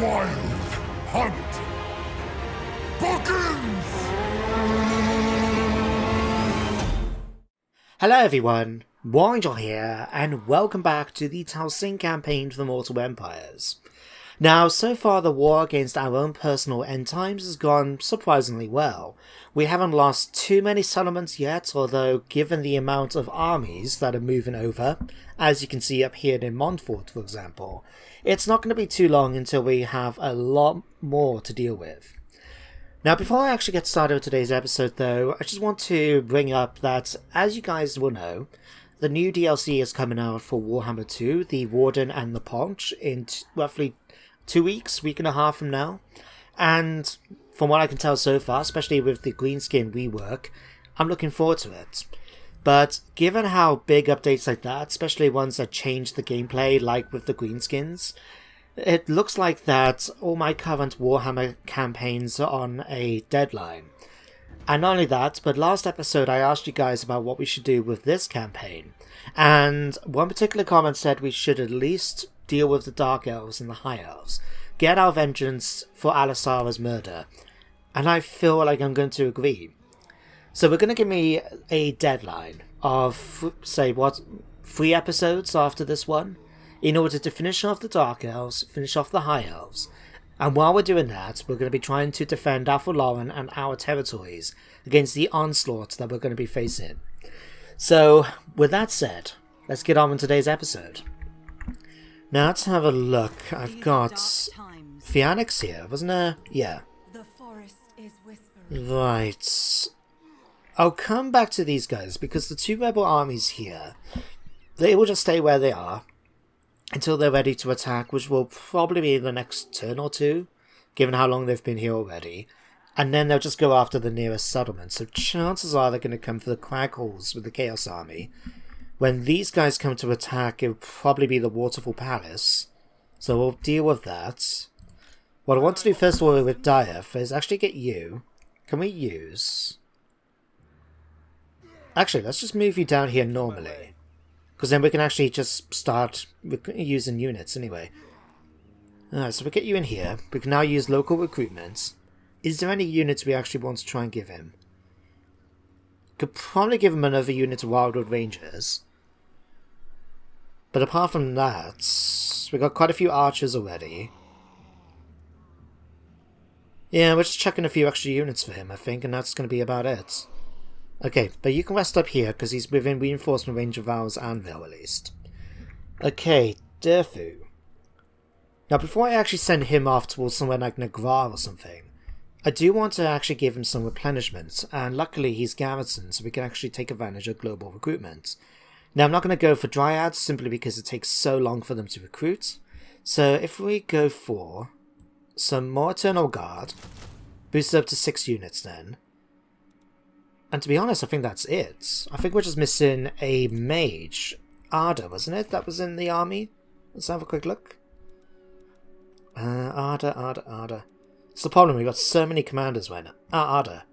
wild hunt begins! Hello everyone, Orion here, and welcome back to the Talsyn campaign for the Mortal Empires. Now, so far the war against our own personal end times has gone surprisingly well. We haven't lost too many settlements yet, although given the amount of armies that are moving over, as you can see up here in Montfort for example, it's not going to be too long until we have a lot more to deal with. Now, before I actually get started with today's episode though, I just want to bring up that, as you guys will know, the new DLC is coming out for Warhammer 2, the Warden and the Paunch, in roughly 2 weeks, week and a half from now. And from what I can tell so far, especially with the greenskin rework, I'm looking forward to it. But given how big updates like that, especially ones that change the gameplay, like with the greenskins, it looks like that all my current Warhammer campaigns are on a deadline. And not only that, but last episode I asked you guys about what we should do with this campaign. And one particular comment said we should at least deal with the Dark Elves and the High Elves. Get our vengeance for Allisara's murder. And I feel like I'm going to agree. So we're going to give me a deadline of, say, 3 episodes after this one, in order to finish off the Dark Elves, finish off the High Elves. And while we're doing that, we're going to be trying to defend Overhaul and our territories against the onslaught that we're going to be facing. So, with that said, let's get on with today's episode. Now, let's have a look. I've got Phoenix here, wasn't there? Yeah. The forest is whispering. Right. I'll come back to these guys, because the 2 rebel armies here, they will just stay where they are until they're ready to attack, which will probably be the next turn or 2, given how long they've been here already. And then they'll just go after the nearest settlement, so chances are they're going to come for the Crag Halls with the Chaos Army. When these guys come to attack, it'll probably be the Waterfall Palace, so we'll deal with that. What I want to do first of all with Dieth is actually get you. Can we use... Actually, let's just move you down here normally, because then we can actually just start using units anyway. Alright, so we get you in here. We can now use local recruitment. Is there any units we actually want to try and give him? Could probably give him another unit of Wildwood Rangers. But apart from that, we got quite a few archers already. Yeah, we're just checking a few extra units for him, I think, and that's going to be about it. Okay, but you can rest up here, because he's within reinforcement range of Val's anvil, at least. Okay, Durfu. Now, before I actually send him off towards somewhere like Nagra or something, I do want to actually give him some replenishment, and luckily he's garrisoned, so we can actually take advantage of global recruitment. Now, I'm not going to go for Dryads, simply because it takes so long for them to recruit. So, if we go for some more Eternal Guard, boost it up to 6 units then. And to be honest, I think that's it. I think we're just missing a mage. Arda, wasn't it? That was in the army? Let's have a quick look. Arda. It's the problem, we've got so many commanders right now. Arda.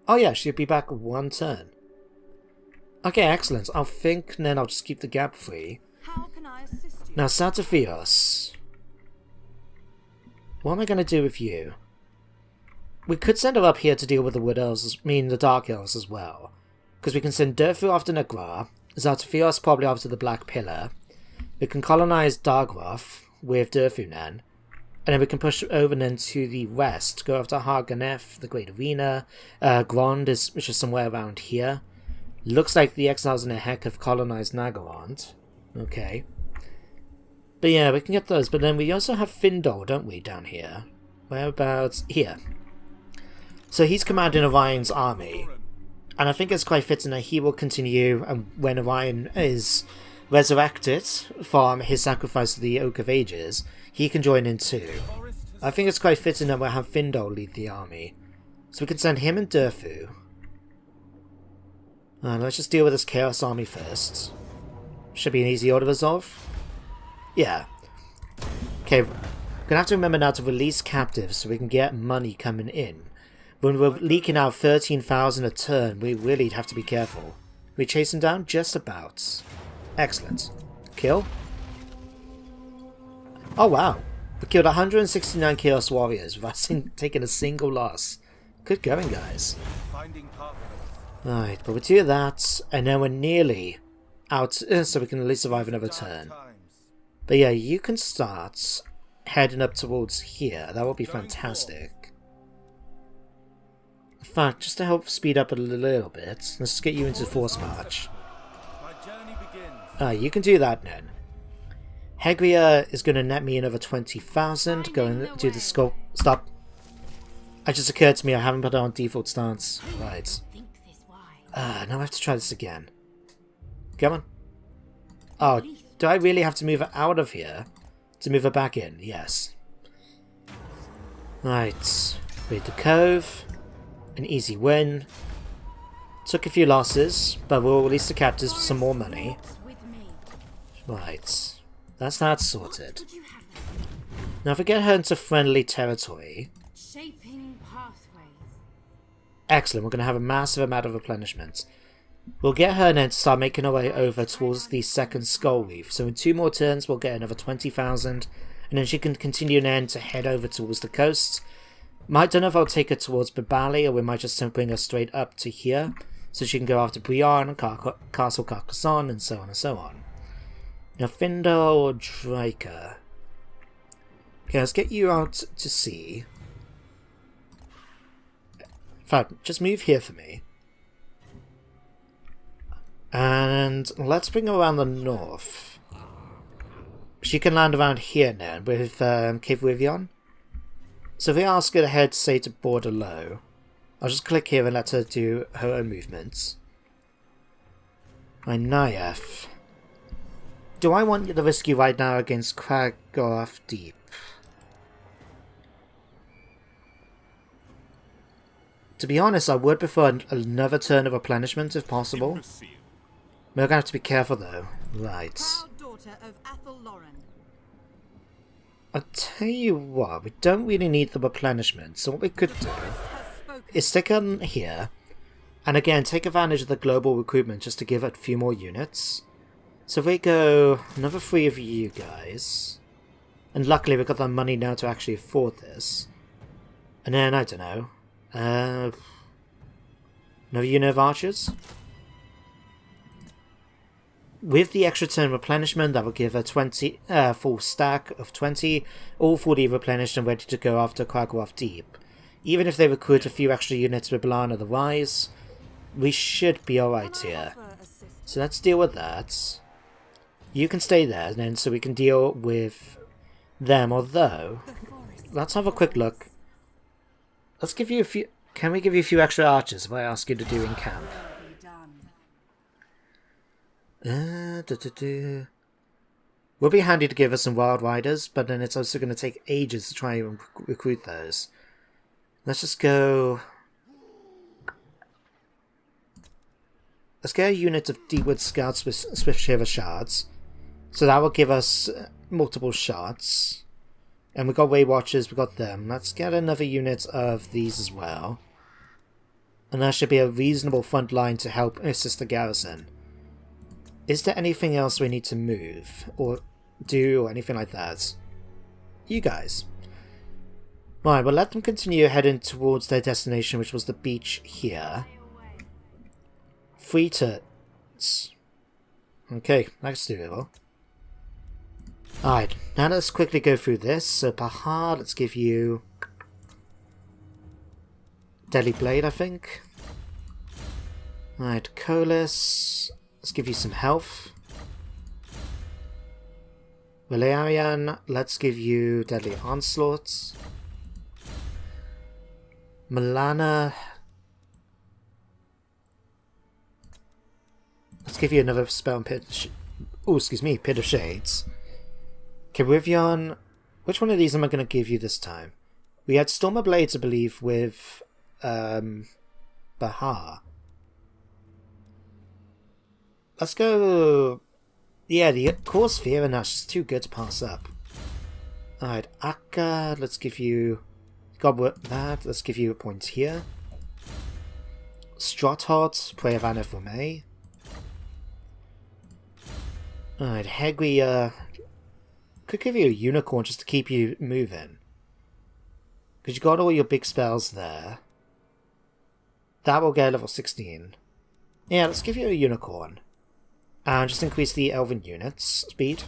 Oh yeah, she'll be back 1 turn. Okay, excellent. I think then I'll just keep the gap free. How can I assist you? Now, Satafios. What am I going to do with you? We could send her up here to deal with the Wood Elves, the Dark Elves as well. Because we can send Durfu off to Nagra, Zarkis probably off to the Black Pillar. We can colonize Dargroth with Durfu then. And then we can push over then to the west, go after Harganef, the Great Arena. Grond, which is somewhere around here. Looks like the Exiles in the Heck have colonized Nagarond. Okay. But yeah, we can get those. But then we also have Findol, don't we, down here? Whereabouts? Here. So he's commanding Orion's army, and I think it's quite fitting that he will continue, and when Orion is resurrected from his sacrifice to the Oak of Ages, he can join in too. I think it's quite fitting that we'll have Findol lead the army. So we can send him and Durfu. And let's just deal with this Chaos army first. Should be an easy order to resolve. Yeah. Okay, we're gonna have to remember now to release captives so we can get money coming in. When we're leaking out 13,000 a turn, we really have to be careful. We chase him down? Just about. Excellent. Kill. Oh wow. We killed 169 Chaos Warriors without taking a single loss. Good going, guys. Alright, but we do that, and then we're nearly out, so we can at least survive another turn. But yeah, you can start heading up towards here. That would be fantastic. In fact, just to help speed up a little bit, let's just get you into Force March. You can do that then. Hegria is going to net me another 20,000. Go and do the scope. Stop. It just occurred to me I haven't put it on default stance. Right. Now I have to try this again. Come on. Oh, do I really have to move it out of here to move it back in? Yes. Right. Read the Cove. An easy win. Took a few losses, but we'll release the captives for some more money. Right. That's that sorted. Now if we get her into friendly territory... Excellent, we're going to have a massive amount of replenishment. We'll get her then to start making her way over towards the second Skull Reef. So in 2 more turns we'll get another 20,000. And then she can continue then to head over towards the coast. Don't know if I'll take her towards Babali, or we might just bring her straight up to here. So she can go after Brion, Castle Carcassonne, and so on and so on. Now Findel or Draker. Okay, let's get you out to sea. In fact, just move here for me. And let's bring her around the north. She can land around here now with Cape Rivion. So if we ask her to head, say, to Bordeaux, I'll just click here and let her do her own movements. My Nayef. Do I want the risk you right now against Craggoth Deep? To be honest, I would prefer another turn of replenishment if possible. We're gonna have to be careful though. Right. I'll tell you what, we don't really need the replenishment, so what we could do is stick on here, and again take advantage of the global recruitment just to give it a few more units. So if we go another 3 of you guys, and luckily we've got the money now to actually afford this, and then, I don't know, another unit of archers? With the extra turn replenishment, that will give a 20 full stack of 20, all fully replenished and ready to go after Craggoth Deep. Even if they recruit a few extra units with Balana the Wise, we should be alright here. So let's deal with that. You can stay there then, so we can deal with them, although... Let's have a quick look. Let's give you a few... Can we give you a few extra archers if I ask you to do in camp? Would be handy to give us some Wild Riders, but then it's also going to take ages to try and recruit those. Let's just go... Let's get a unit of Deepwood Scouts with Swift Shiver Shards. So that will give us multiple shots. And we've got Way Watchers, we've got them. Let's get another unit of these as well. And that should be a reasonable front line to help assist the garrison. Is there anything else we need to move or do or anything like that? You guys. Right, well let them continue heading towards their destination, which was the beach here. 3 turns. Okay, that's doable. Alright, now let's quickly go through this. So Pahar, let's give you Deadly Blade, I think. Alright, Colas, let's give you some health. Valerian, let's give you Deadly Onslaught. Milana, let's give you another spell and Pit of Shades. Kirivion, which one of these am I going to give you this time? We had Stormer Blades, I believe, with Bahar. Let's go... Yeah, the Core Sphere, and that's just too good to pass up. Alright, Akka, let's give you... Goblet that, let's give you a point here. Strothot, Prayer of Anna for May. Alright, Hegri, could give you a unicorn just to keep you moving. Because you got all your big spells there. That will get level 16. Yeah, let's give you a unicorn. And just increase the elven units speed.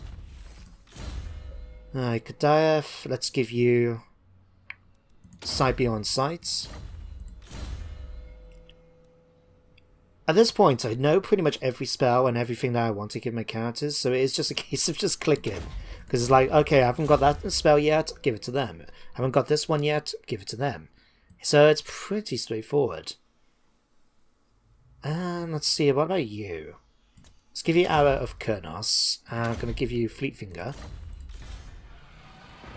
Kadaev, let's give you Sight Beyond Sights. At this point, I know pretty much every spell and everything that I want to give my characters, so it is just a case of just clicking. Because it's like, okay, I haven't got that spell yet, give it to them. I haven't got this one yet, give it to them. So it's pretty straightforward. And let's see, what about you? Let's give you Arrow of Kurnos. I'm going to give you Fleet Finger.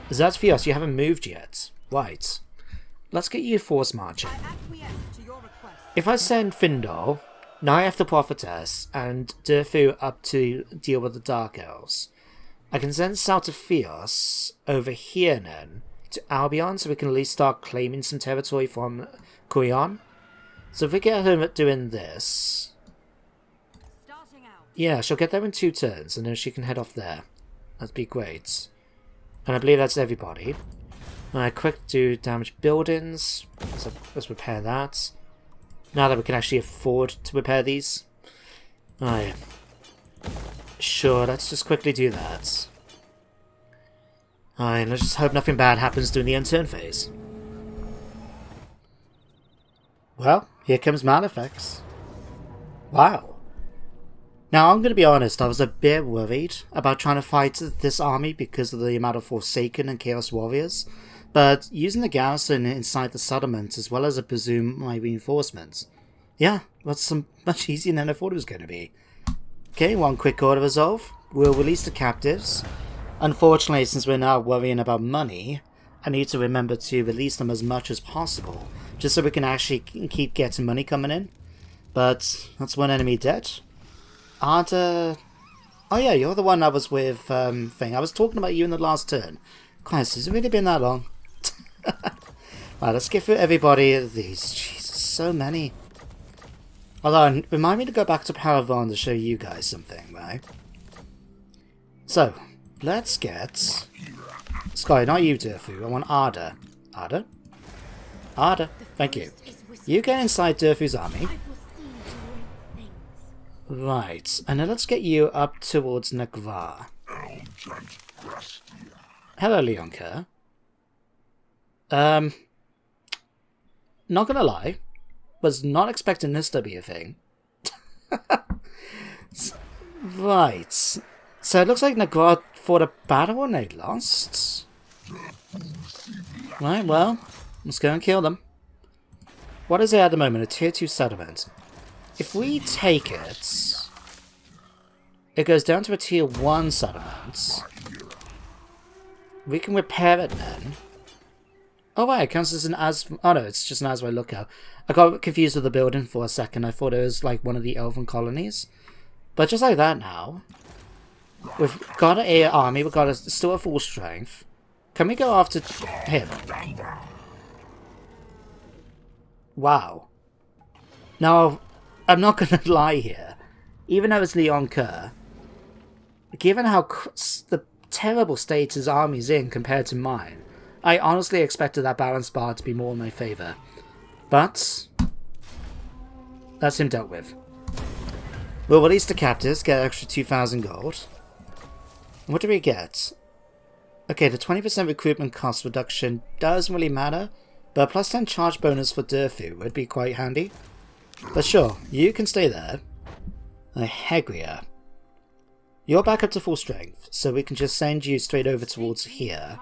Zarkis, you haven't moved yet. Right. Let's get you Force Marching. If I send Findor, now I have the Prophetess, and Durfu up to deal with the Dark Elves, I can send Saltafios over here then to Albion so we can at least start claiming some territory from Orion. So if we get her doing this... Yeah, she'll get there in 2 turns, and then she can head off there. That'd be great. And I believe that's everybody. Alright, quick do damage buildings. So let's repair that. Now that we can actually afford to repair these. Alright. Sure, let's just quickly do that. Alright, let's just hope nothing bad happens during the end turn phase. Well, here comes Malefex. Wow. Now, I'm going to be honest, I was a bit worried about trying to fight this army because of the amount of Forsaken and Chaos Warriors, but using the garrison inside the settlement as well as I presume my reinforcements, yeah, that's much easier than I thought it was going to be. Okay, one quick order resolve. We'll release the captives. Unfortunately, since we're now worrying about money, I need to remember to release them as much as possible, just so we can actually keep getting money coming in. But that's one enemy dead. Arda... Oh yeah, you're the one I was with, thing. I was talking about you in the last turn. Christ, has it really been that long? Right, let's get through everybody of these. Jesus, so many. Although, remind me to go back to Paravon to show you guys something, right? So, let's get... Sky, not you, Durfu. I want Arda. Arda? Arda, thank you. You get inside Durfu's army. Right, and then let's get you up towards Nagvar. Hello, Leonka. Not gonna lie, was not expecting this to be a thing. Right, so it looks like Nagvar fought a battle and they lost. Right, well, let's go and kill them. What is it at the moment? A tier 2 settlement. If we take it, it goes down to a tier 1 settlement. We can repair it then. Oh right, it counts as an oh no, it's just an Asrai lookout. I got confused with the building for a second. I thought it was like one of the elven colonies. But just like that now, we've got an army, we've got still at full strength. Can we go after him? Wow. Now, I'm not going to lie here. Even though it's Leon Kerr, given how the terrible state his army's in compared to mine, I honestly expected that balance bar to be more in my favour. But that's him dealt with. We'll release the captives, get extra 2,000 gold. What do we get? Okay, the 20% recruitment cost reduction doesn't really matter, but a plus 10 charge bonus for Durfu would be quite handy. But sure, you can stay there. Hegria. You're back up to full strength, so we can just send you straight over towards here.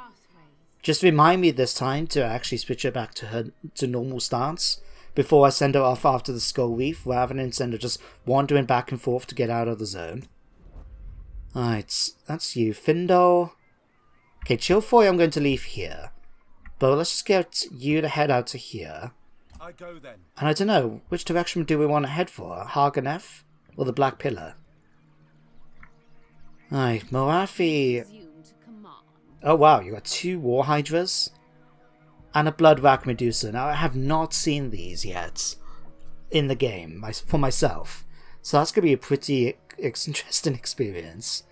Just remind me this time to actually switch her back to her normal stance before I send her off after the Skull Reef, rather than send her just wandering back and forth to get out of the zone. Alright, that's you. Findor. Okay, Chilfoy I'm going to leave here. But let's just get you to head out to here. I go then. And I don't know, which direction do we want to head for? Haganef or the Black Pillar? Alright, Morathi. Oh wow, you got 2 War Hydras and a Blood Rack Medusa. Now I have not seen these yet in the game for myself, so that's going to be a pretty interesting experience.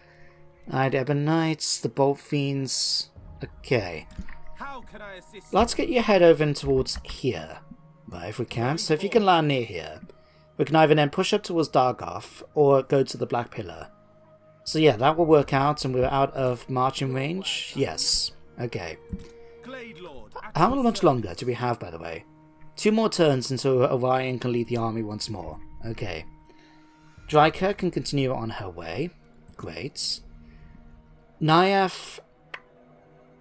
Alright, Ebon Knights, the Bolt Fiends. Okay. How can I assist? Let's get your head over in towards here. Right, if we can. So if you can land near here, we can either then push up towards Dargoth or go to the Black Pillar. So yeah, that will work out, and we're out of marching range. Yes. Okay. Glade Lord, How much longer do we have, by the way? 2 more turns until Orion can lead the army once more. Okay. Dryker can continue on her way. Great. Nayef,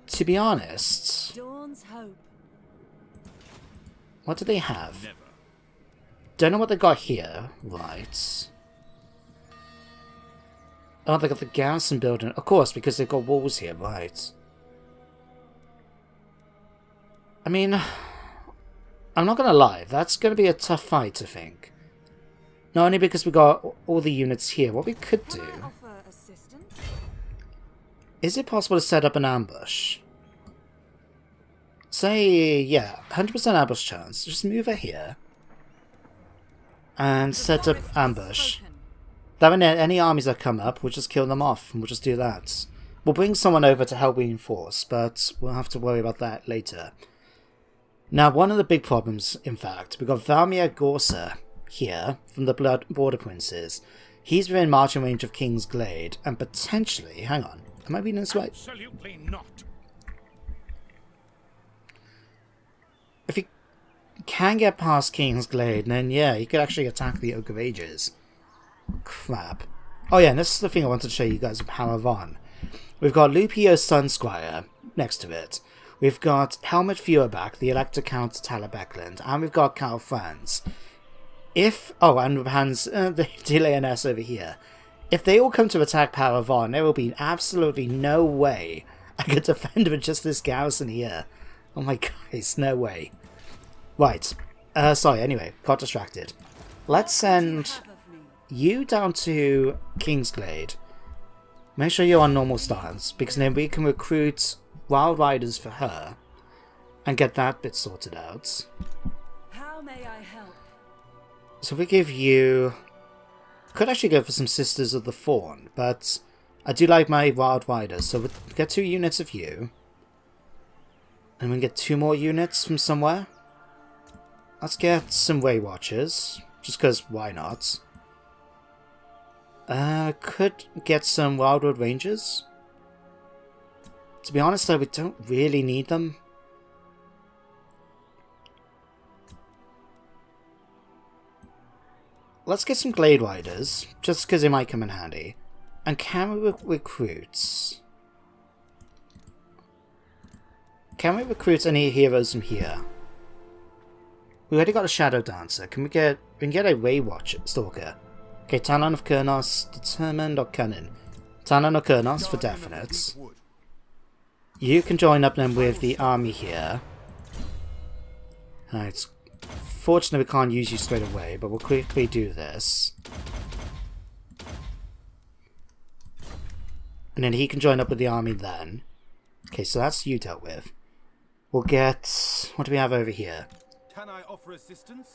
to be honest, Dawn's hope. what do they have? Never. Don't know what they got here. Right. Oh, they got the garrison building. Of course, because they've got walls here. Right. I mean, I'm not going to lie. That's going to be a tough fight, I think. Not only because we got all the units here. What we could do... Can I offer assistance? Is it possible to set up an ambush? Say, yeah, 100% ambush chance. Just move her here. And set up ambush. That way, any armies that come up, we'll just kill them off, and we'll just do that. We'll bring someone over to help reinforce, but we'll have to worry about that later. Now, one of the big problems, in fact, we've got Valmir Gorsa here, from the Border Princes. He's within marching range of King's Glade, and potentially... Hang on, am I reading this right? Absolutely not. If you can get past King's Glade, then yeah, you could actually attack the Oak of Ages. Crap. Oh yeah, and this is the thing I wanted to show you guys of Power of On. We've got Lupio's Sunsquire next to it. We've got Helmut Feuerbach, the Elector Count Talabecland, and we've got Karl Franz. If... Oh, and Hans, the DLNS over here. If they all come to attack Power of On, there will be absolutely no way I could defend with just this garrison here. Oh my guys, no way. Right. Sorry, anyway, got distracted. Let's send you down to Kingsglade. Make sure you're on normal stance, because then we can recruit Wild Riders for her and get that bit sorted out. How may I help? So we give you... Could actually go for some Sisters of the Fawn, but I do like my Wild Riders, so we'll get 2 units of you. And we get 2 more units from somewhere. Let's get some Way Watchers, just because why not? Could get some Wildwood Rangers. To be honest though, we don't really need them. Let's get some Glade Riders, just because they might come in handy. And can we recruit... Can we recruit any heroes from here? We already got a Shadow Dancer. We can get a Way Watch Stalker. Okay, Talon of Kurnos, Determined or Cunning. Talon of Kurnos for definite. You can join up then with the army here. Alright, fortunately we can't use you straight away, but we'll quickly do this. And then he can join up with the army then. Okay, so that's you dealt with. We'll get... What do we have over here? Can I offer assistance?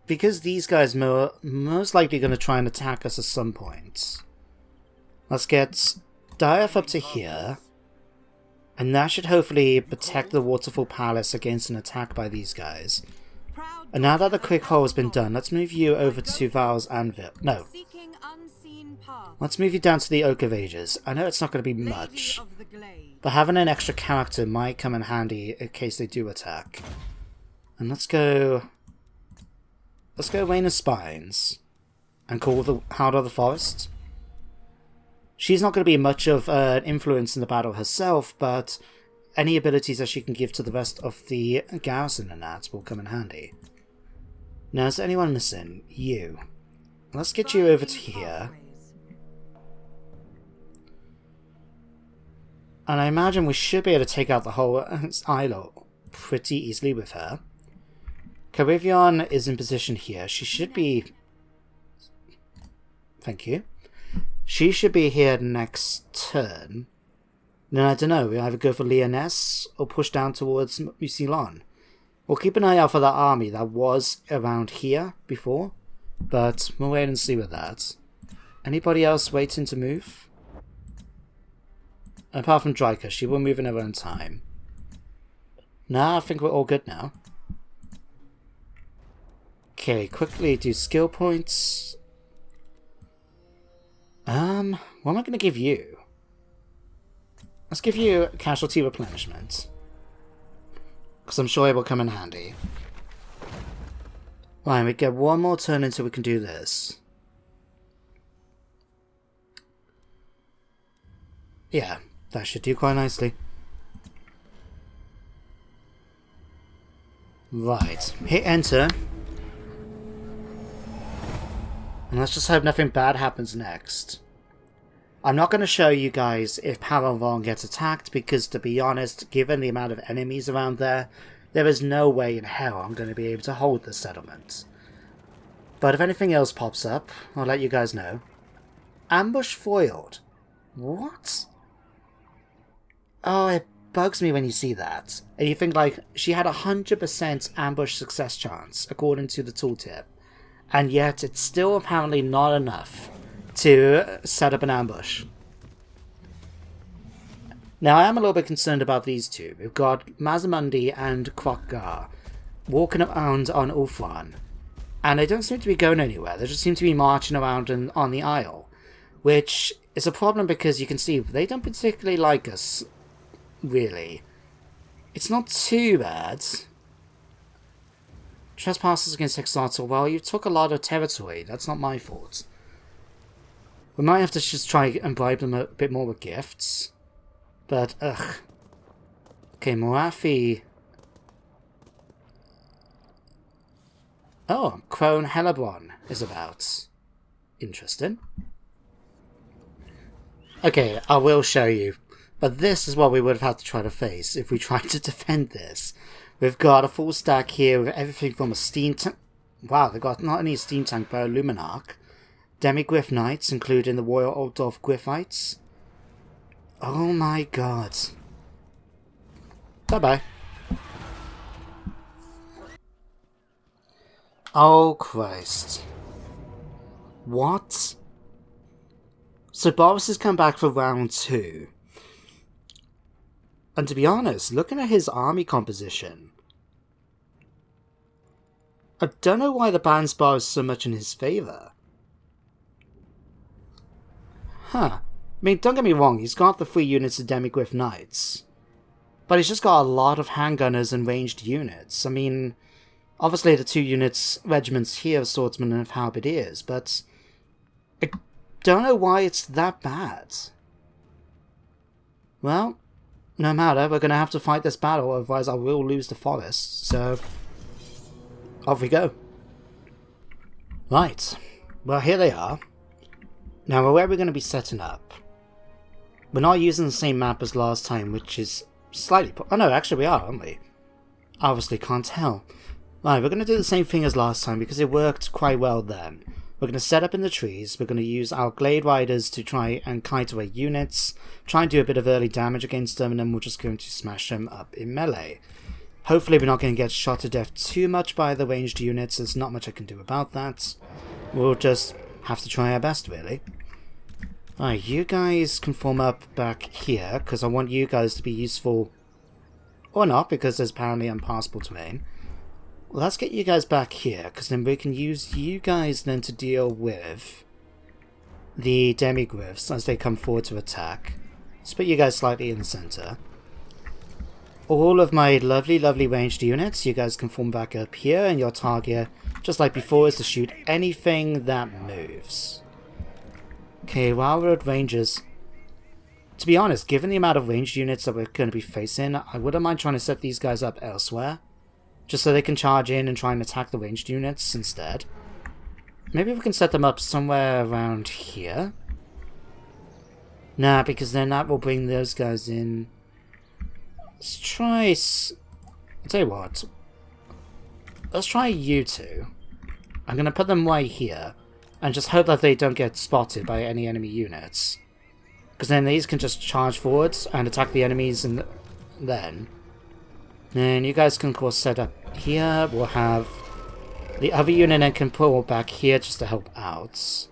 Because these guys are most likely going to try and attack us at some point. Let's get Dieth up to here. And that should hopefully protect the Waterfall Palace against an attack by these guys. And now that the quick hole has been done, let's move you over to Val's Anvil. No. Let's move you down to the Oak of Ages. I know it's not going to be much, but having an extra character might come in handy in case they do attack. And let's go Rain of Spines and call the Heart of the Forest. She's not going to be much of an influence in the battle herself, but any abilities that she can give to the rest of the garrison and that will come in handy. Now, is there anyone missing? You. Let's get you over to here. And I imagine we should be able to take out the whole island pretty easily with her. Carivion is in position here. She should be... Thank you. She should be here next turn. Then I don't know, we either go for Lyonesse or push down towards Mucilon. We'll keep an eye out for that army that was around here before, but we'll wait and see with that. Anybody else waiting to move? Apart from Dryka, she will move in her own time. Nah, I think we're all good now. Okay, quickly do skill points. What am I going to give you? Let's give you casualty replenishment. Because I'm sure it will come in handy. Right, we get one more turn until we can do this. Yeah, that should do quite nicely. Right, hit enter. And let's just hope nothing bad happens next. I'm not going to show you guys if Paravon gets attacked because, to be honest, given the amount of enemies around there, there is no way in hell I'm going to be able to hold the settlement. But if anything else pops up, I'll let you guys know. Ambush foiled. What? Oh, it bugs me when you see that. And you think, like, she had a 100% ambush success chance, according to the tooltip. And yet, it's still apparently not enough to set up an ambush. Now, I am a little bit concerned about these two. We've got Mazamundi and Krokgar walking around on Ulfran. And they don't seem to be going anywhere. They just seem to be marching around on the Isle. Which is a problem because you can see they don't particularly like us, really. It's not too bad. Trespassers against Hexator, well, you took a lot of territory. That's not my fault. We might have to just try and bribe them a bit more with gifts. But, ugh. Okay, Morathi. Oh, Crone Hellebrand is about. Interesting. Okay, I will show you. But this is what we would have had to try to face if we tried to defend this. We've got a full stack here with everything from a steam tank. Wow, they've got not only a steam tank but a Luminarch. Demigryph Knights, including the Royal Altdorf Griffites. Oh my god. Bye-bye. Oh Christ. What? So Boris has come back for round 2. And to be honest, looking at his army composition, I don't know why the balance bar is so much in his favour. Huh. I mean, don't get me wrong, he's got the 3 units of Demigryph Knights. But he's just got a lot of handgunners and ranged units. I mean, obviously the 2 regiments here are swordsmen and halberdiers, but I don't know why it's that bad. Well, no matter, we're going to have to fight this battle, otherwise I will lose the forest, so off we go. Right, well here they are. Now where we're going to be setting up. We're not using the same map as last time, which is slightly... Oh no, actually we are, aren't we? Obviously can't tell. Right, we're going to do the same thing as last time because it worked quite well then. We're going to set up in the trees, we're going to use our Glade Riders to try and kite away units, try and do a bit of early damage against them, and then we're just going to smash them up in melee. Hopefully we're not going to get shot to death too much by the ranged units, there's not much I can do about that. We'll just have to try our best, really. Alright, you guys can form up back here, because I want you guys to be useful, or not, because there's apparently impassable terrain. Let's get you guys back here, because then we can use you guys then to deal with the Demigryphs as they come forward to attack. Let's put you guys slightly in the center. All of my lovely, lovely ranged units, you guys can form back up here, and your target, just like before, is to shoot anything that moves. Okay, while we're at ranges, to be honest, given the amount of ranged units that we're going to be facing, I wouldn't mind trying to set these guys up elsewhere. Just so they can charge in and try and attack the ranged units instead. Maybe we can set them up somewhere around here. Nah, because then that will bring those guys in. Let's try... I'll tell you what. Let's try you two. I'm going to put them right here. And just hope that they don't get spotted by any enemy units. Because then these can just charge forwards and attack the enemies and then... And you guys can of course set up here. We'll have the other unit and can pull back here just to help out.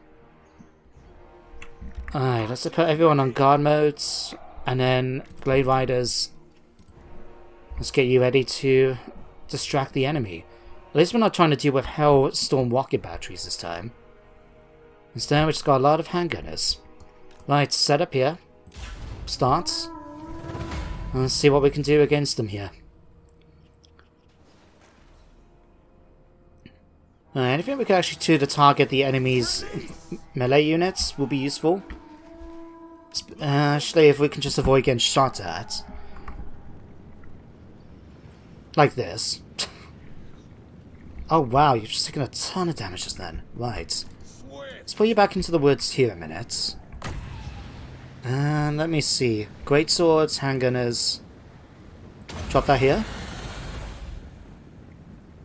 Alright, let's put everyone on guard modes. And then Glade Riders, let's get you ready to distract the enemy. At least we're not trying to deal with Hellstorm rocket batteries this time. Instead, we just got a lot of handgunners. Right, set up here. Start. Let's see what we can do against them here. Anything we can actually do to target the enemy's melee units will be useful. Especially if we can just avoid getting shot at. Like this. Oh wow, you've just taken a ton of damage just then. Right. Let's put you back into the woods here a minute. And let me see. Great swords, handgunners. Drop that here.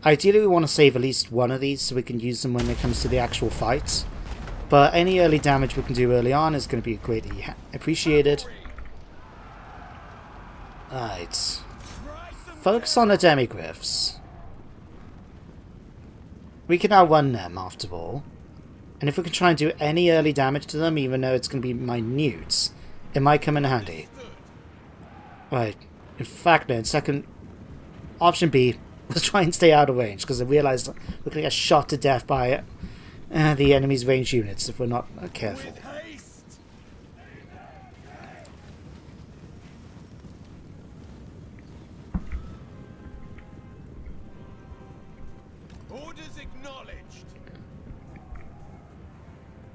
Ideally we want to save at least one of these so we can use them when it comes to the actual fight. But any early damage we can do early on is going to be greatly appreciated. Right. Focus on the demigryphs. We can outrun them after all. And if we can try and do any early damage to them, even though it's going to be minute, it might come in handy. Right. In fact, then, second option B was try and stay out of range, because I realised we're going to get shot to death by the enemy's ranged units if we're not careful.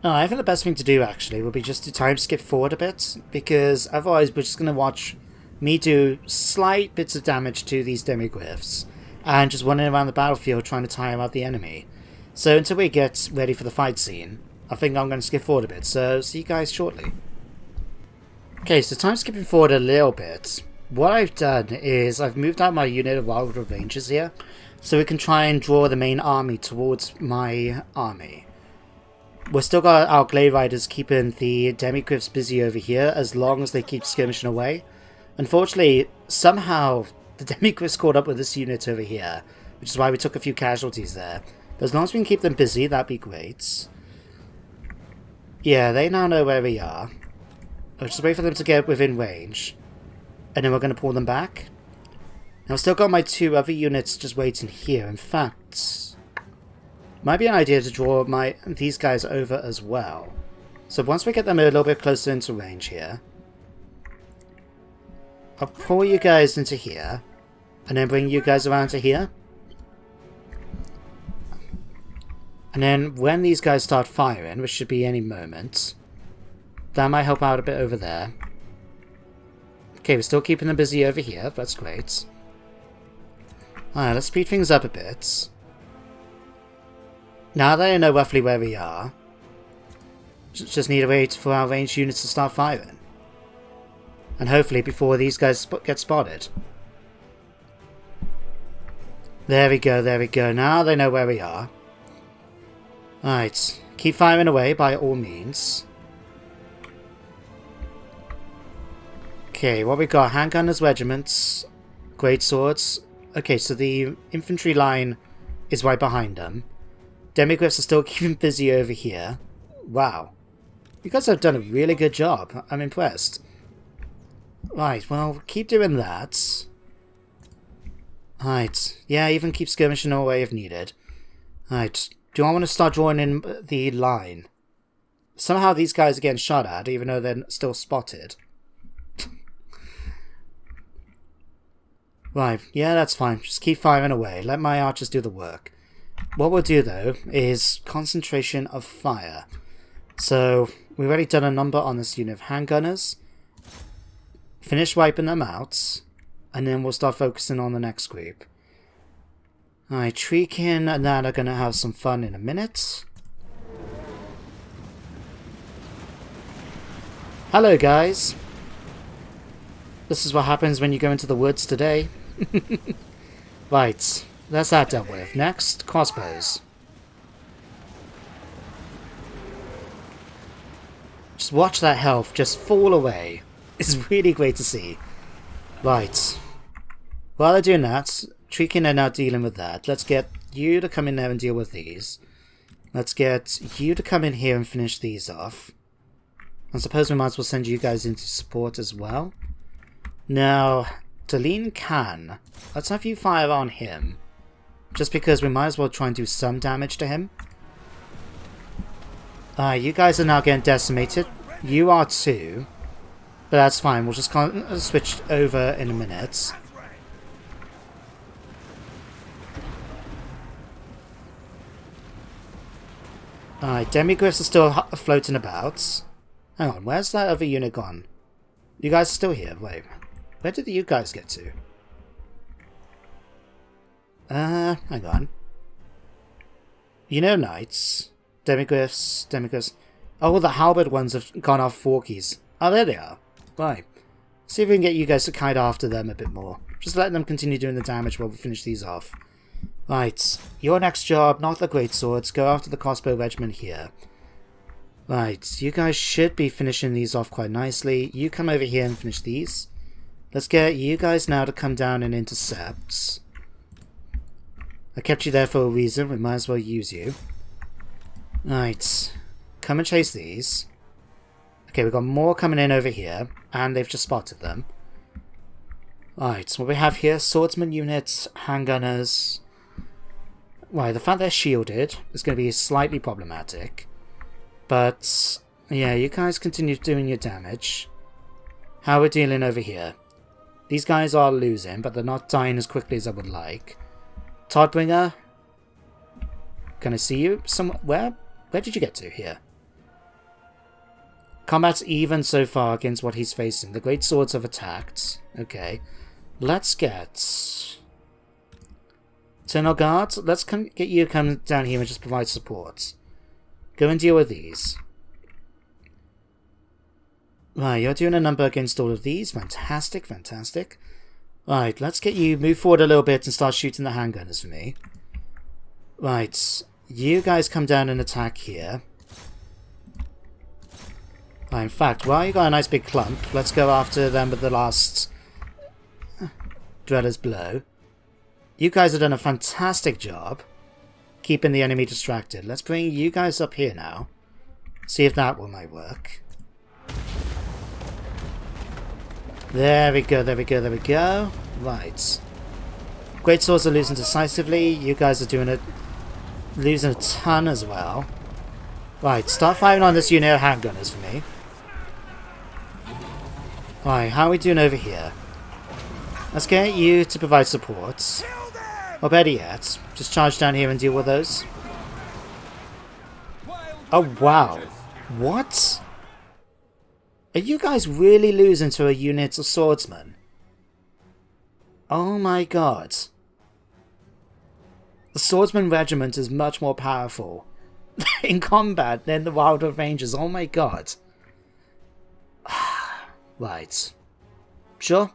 I think the best thing to do actually would be just to time skip forward a bit, because otherwise we're just going to watch me do slight bits of damage to these demigryphs and just running around the battlefield trying to tire out the enemy. So until we get ready for the fight scene, I think I'm going to skip forward a bit, so see you guys shortly. Okay, so time skipping forward a little bit. What I've done is I've moved out my unit of Wild Rangers here, so we can try and draw the main army towards my army. We've still got our Glade Riders keeping the demigryphs busy over here as long as they keep skirmishing away. Unfortunately, somehow the demigryphs caught up with this unit over here, which is why we took a few casualties there. But as long as we can keep them busy, that'd be great. Yeah, they now know where we are. I'll just wait for them to get within range, and then we're going to pull them back. Now I've still got my two other units just waiting here. In fact, might be an idea to draw these guys over as well. So once we get them a little bit closer into range here, I'll pull you guys into here, and then bring you guys around to here. And then when these guys start firing, which should be any moment, that might help out a bit over there. Okay, we're still keeping them busy over here, that's great. Alright, let's speed things up a bit. Now that I know roughly where we are, just need to wait for our ranged units to start firing. And hopefully before these guys get spotted. There we go, there we go. Now they know where we are. Alright, keep firing away by all means. Okay, what we got? Handgunners, regiments, great swords. Okay, so the infantry line is right behind them. Demigryphs are still keeping busy over here. Wow. You guys have done a really good job. I'm impressed. Right, well, keep doing that. Right. Yeah, even keep skirmishing away if needed. Right. Do I want to start drawing in the line? Somehow these guys are getting shot at, even though they're still spotted. Right. Yeah, that's fine. Just keep firing away. Let my archers do the work. What we'll do, though, is concentration of fire. So, we've already done a number on this unit of handgunners. Finish wiping them out, and then we'll start focusing on the next group. Alright, Treekin and that are going to have some fun in a minute. Hello, guys. This is what happens when you go into the woods today. Right. That's that dealt with. Next, crossbows. Just watch that health just fall away. It's really great to see. Right. While they're doing that, Treekin are now dealing with that. Let's get you to come in there and deal with these. Let's get you to come in here and finish these off. I suppose we might as well send you guys into support as well. Now, Talsyn can. Let's have you fire on him. Just because we might as well try and do some damage to him. You guys are now getting decimated. You are too. But that's fine. We'll just switch over in a minute. Alright, Demigryphs are still floating about. Hang on, where's that other unit gone? You guys are still here? Wait. Where did you guys get to? Hang on. You know knights. Demigryphs. Oh, the halberd ones have gone off forkies. Oh, there they are. Right. See if we can get you guys to kite after them a bit more. Just let them continue doing the damage while we finish these off. Right. Your next job, not the greatswords. Go after the crossbow regiment here. Right. You guys should be finishing these off quite nicely. You come over here and finish these. Let's get you guys now to come down and intercept. I kept you there for a reason. We might as well use you. Right. Come and chase these. Okay, we've got more coming in over here. And they've just spotted them. Right, what we have here, swordsman units, handgunners. Right, the fact they're shielded is going to be slightly problematic. But, yeah, you guys continue doing your damage. How are we dealing over here? These guys are losing, but they're not dying as quickly as I would like. Toddbringer? Can I see you? Where did you get to here? Combat's even so far against what he's facing. The great swords have attacked. Okay. Let's get... Eternal Guard. Let's get you to come down here and just provide support. Go and deal with these. Right, you're doing a number against all of these. Fantastic, fantastic. Right, let's get you move forward a little bit and start shooting the handgunners for me. Right, you guys come down and attack here. Right, in fact, while you got a nice big clump, let's go after them with the last Dweller's Blow. You guys have done a fantastic job keeping the enemy distracted. Let's bring you guys up here now. See if that one might work. There we go, there we go, there we go. Right. Great swords are losing decisively. You guys are doing it, losing a ton as well. Right, start firing on this unit of handgunners for me. Right, how are we doing over here? Let's get you to provide support. Or better yet, just charge down here and deal with those. Oh wow. What? Are you guys really losing to a unit of swordsmen? Oh my god. The swordsman regiment is much more powerful in combat than the Wildwood Rangers. Oh my god. Right. Sure.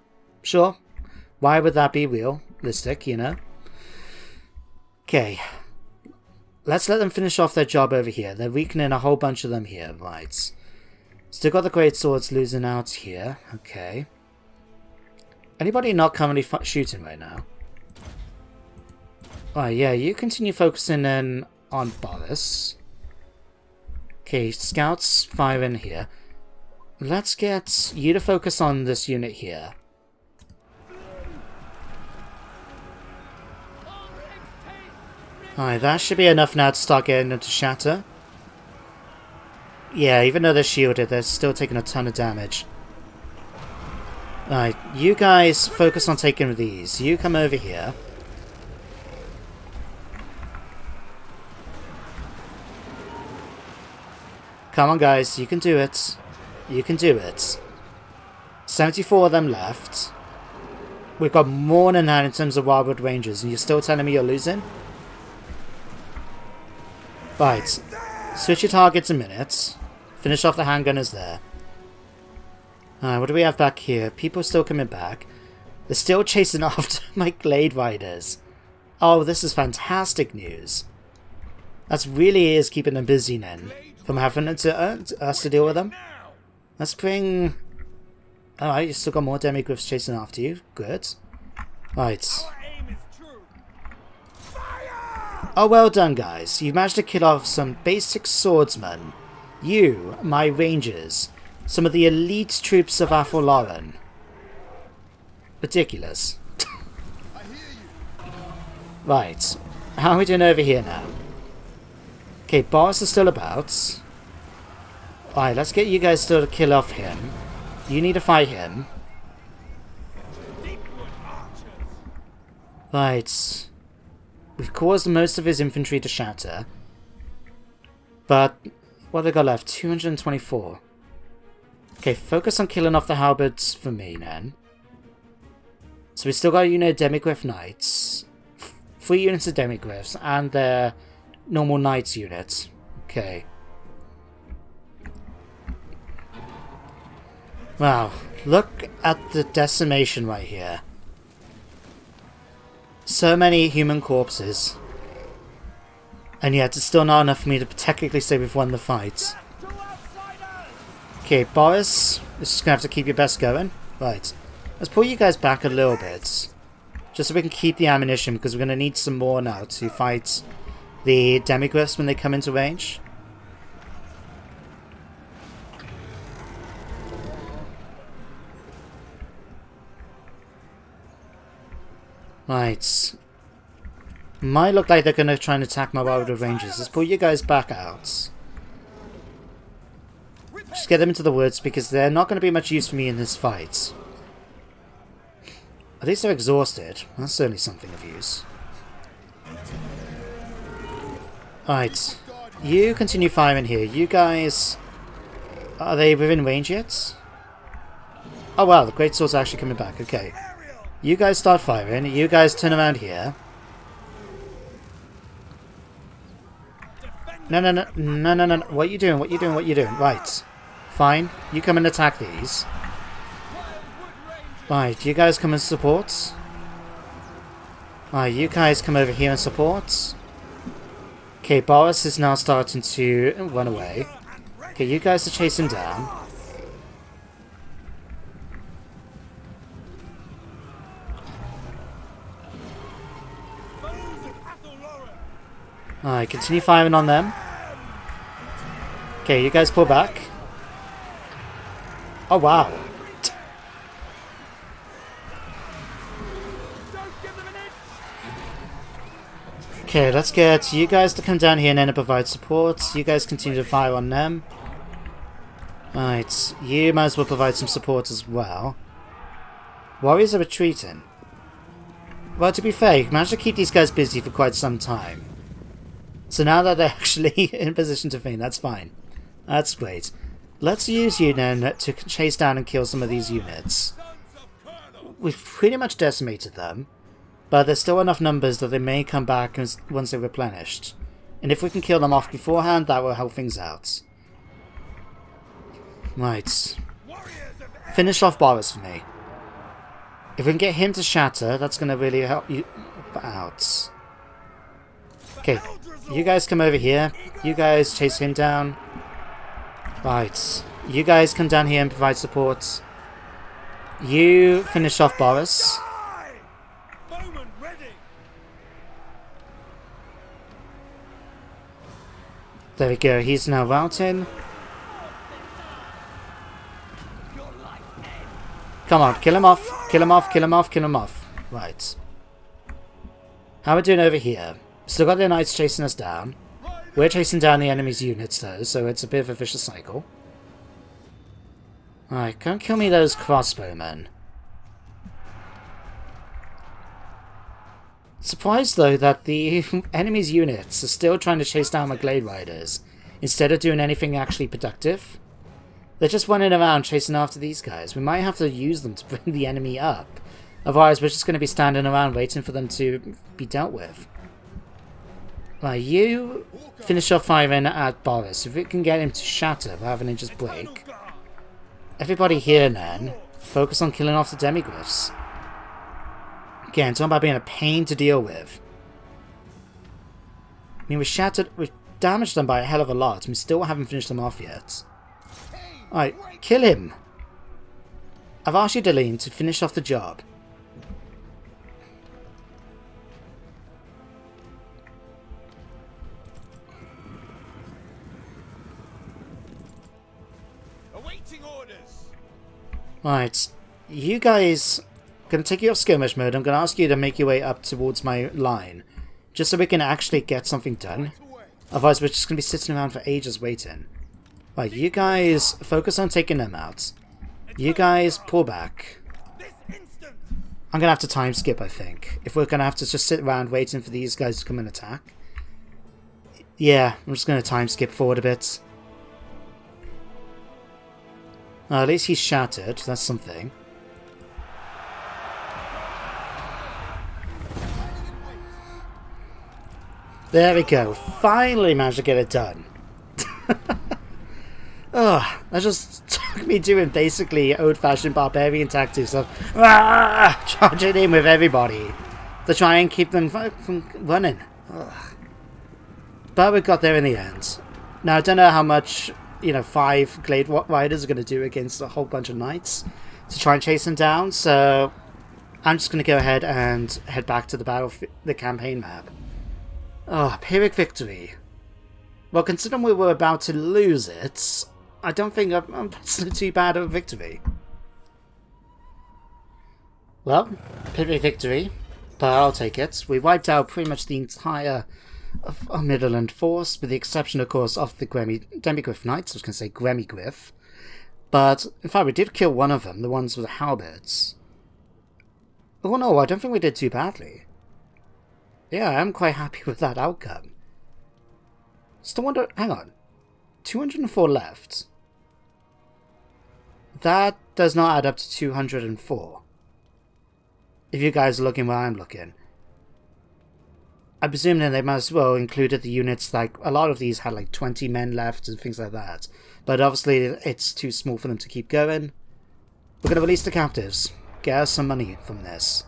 Why would that be realistic, you know? Okay. Let's let them finish off their job over here. They're weakening a whole bunch of them here. Right. Still got the great swords losing out here. Okay. Anybody not currently shooting right now? Alright, yeah, you continue focusing in on Boris. Okay, scouts firing here. Let's get you to focus on this unit here. Alright, that should be enough now to start getting them to shatter. Yeah, even though they're shielded, they're still taking a ton of damage. Alright, you guys focus on taking these. You come over here. Come on guys, you can do it. You can do it. 74 of them left. We've got more than that in terms of Wildwood Rangers, and you're still telling me you're losing? Right. Switch your targets a minute. Finish off the handgunners there. Alright, what do we have back here? People are still coming back. They're still chasing after my Glade Riders. Oh, this is fantastic news. That really is keeping them busy then. From having us to deal with them. Let's bring... Alright, you still got more Demigryphs chasing after you. Good. Right. Oh, well done, guys. You managed to kill off some basic swordsmen. You, my rangers, some of the elite troops of Orion. Ridiculous. Right. How are we doing over here now? Okay, Boris is still about. Alright, let's get you guys still to kill off him. You need to fight him. Right. We've caused most of his infantry to shatter. But what have I got left? 224. Okay, focus on killing off the halberds for me then. So we still got, you know, Demigryph Knights. 3 units of Demigryphs and their normal Knights units. Okay. Wow, look at the decimation right here. So many human corpses. And yet it's still not enough for me to technically say we've won the fight. Okay, Boris, this is going to have to keep your best going. Right, let's pull you guys back a little bit. Just so we can keep the ammunition, because we're going to need some more now to fight the Demigryphs when they come into range. Right. Might look like they're going to try and attack my Wilder Rangers. Let's pull you guys back out. Just get them into the woods because they're not going to be much use for me in this fight. At least they're exhausted. That's certainly something of use. Right. You continue firing here. You guys... Are they within range yet? Oh wow, the Great Sword's actually coming back. Okay. You guys start firing. You guys turn around here. No. What are you doing? What are you doing? What are you doing? Right. Fine. You come and attack these. Right. You guys come and support. Right. You guys come over here and support. Okay. Boris is now starting to run away. Okay. You guys are chasing down. Alright, continue firing on them. Okay, you guys pull back. Oh, wow. Okay, let's get you guys to come down here and then provide support. You guys continue to fire on them. Alright, you might as well provide some support as well. Warriors are retreating. Well, to be fair, you managed to keep these guys busy for quite some time. So now that they're actually in position to feign, that's fine. That's great. Let's use you then to chase down and kill some of these units. We've pretty much decimated them, but there's still enough numbers that they may come back once they're replenished. And if we can kill them off beforehand, that will help things out. Right. Finish off Boris for me. If we can get him to shatter, that's going to really help you out. Okay. You guys come over here. You guys chase him down. Right. You guys come down here and provide support. You finish off Boris. There we go. He's now routing. Come on. Kill him off. Kill him off. Kill him off. Kill him off. Right. How are we doing over here? Still got the knights chasing us down. We're chasing down the enemy's units though, so it's a bit of a vicious cycle. Alright, don't kill me those crossbowmen. Surprised though that the enemy's units are still trying to chase down my Glade Riders, instead of doing anything actually productive. They're just running around chasing after these guys. We might have to use them to bring the enemy up. Otherwise we're just going to be standing around waiting for them to be dealt with. Right, you finish off firing at Boris. If we can get him to shatter rather than just break. Everybody here then, focus on killing off the Demigryphs. Again, talking about being a pain to deal with. I mean, we've damaged them by a hell of a lot, and we still haven't finished them off yet. Alright, kill him! I've asked you, Deline, to finish off the job. Awaiting orders. Right, you guys gonna take you off skirmish mode. I'm gonna ask you to make your way up towards my line, just so we can actually get something done. Otherwise, we're just gonna be sitting around for ages waiting. Right, you guys focus on taking them out. You guys pull back. I'm gonna have to time skip, I think, if we're gonna have to just sit around waiting for these guys to come and attack. Yeah, I'm just gonna time skip forward a bit. At least he's shattered, that's something. There we go, finally managed to get it done. Oh, that just took me doing basically old-fashioned barbarian tactics of charging in with everybody to try and keep them from running. Ugh. But we got there in the end. Now, I don't know how much, 5 Glade Riders are going to do against a whole bunch of knights to try and chase them down, so I'm just going to go ahead and head back to the campaign map. Oh, Pyrrhic victory. Well, considering we were about to lose it, I don't think that's too bad of a victory. Well, Pyrrhic victory, but I'll take it. We wiped out pretty much the entire Midland force, with the exception, of course, of the Demigryph Knights. I was going to say Gremigryph. But, in fact, we did kill one of them, the ones with the halberds. Oh no, I don't think we did too badly. Yeah, I'm quite happy with that outcome. Still wonder, hang on, 204 left. That does not add up to 204. If you guys are looking where I'm looking. I presume then they must as well included the units, like, a lot of these had like 20 men left and things like that. But obviously it's too small for them to keep going. We're going to release the captives. Get us some money from this.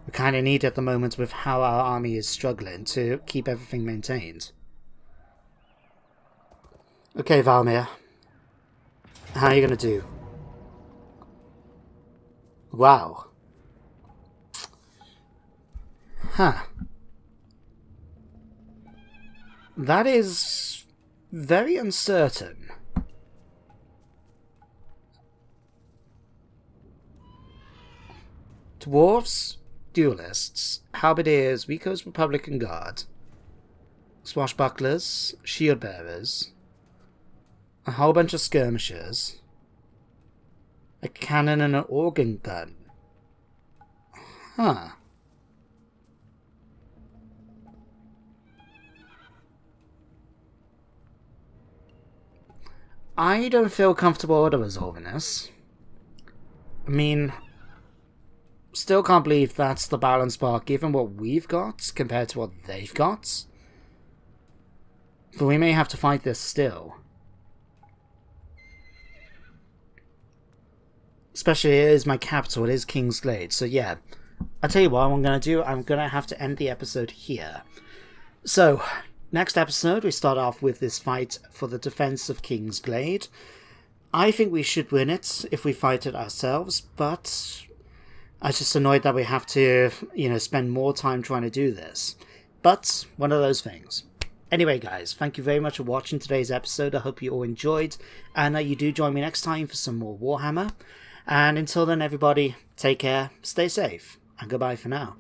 We kind of need at the moment with how our army is struggling to keep everything maintained. Okay, Valmir. How are you going to do? Wow. Huh. That is very uncertain. Dwarves, duelists, halberdiers, Rico's Republican Guard, swashbucklers, shield bearers, a whole bunch of skirmishers, a cannon and an organ gun. Huh. I don't feel comfortable with resolving this. I mean, still can't believe that's the balance bar given what we've got compared to what they've got. But we may have to fight this still. Especially it is my capital, it is King's Glade, so yeah. I'll tell you what I'm going to do, I'm going to have to end the episode here. So, next episode we start off with this fight for the defense of King's Glade. I think we should win it if we fight it ourselves, but I was just annoyed that we have to, spend more time trying to do this. But, one of those things. Anyway, guys, thank you very much for watching today's episode. I hope you all enjoyed, and that you do join me next time for some more Warhammer. And until then, everybody, take care, stay safe, and goodbye for now.